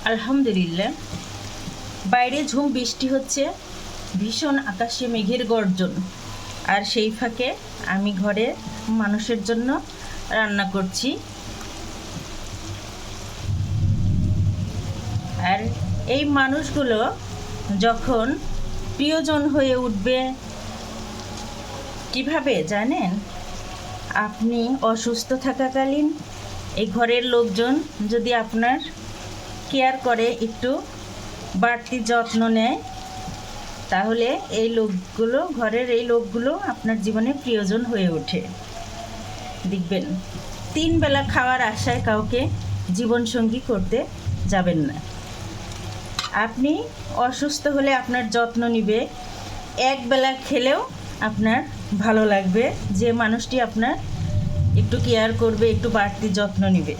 আলহামদুলিল্লাহ। বাইরে ঝুম বৃষ্টি হচ্ছে, ভীষণ আকাশে মেঘের গর্জন, আর সেই ফাঁকে আমি ঘরে মানুষের জন্য রান্না করছি। আর এই মানুষগুলো যখন প্রিয়জন হয়ে উঠবে কিভাবে জানেন? আপনি অসুস্থ থাকাকালীন এই ঘরের লোকজন যদি আপনার কেয়ার করে, একটু বাড়তি যত্ন নেয়, তাহলে ঘরের এই লোকগুলো আপনার জীবনে প্রিয়জন হয়ে ওঠে। দেখবেন 3 বেলা খাওয়ার আশায় কাউকে জীবনসঙ্গী করতে যাবেন না। আপনি অসুস্থ হলে আপনার যত্ন নিবে, 1 বেলা খেলেও আপনার ভালো লাগবে যে মানুষটি আপনার একটু কেয়ার করবে, একটু বাড়তি যত্ন নিবে।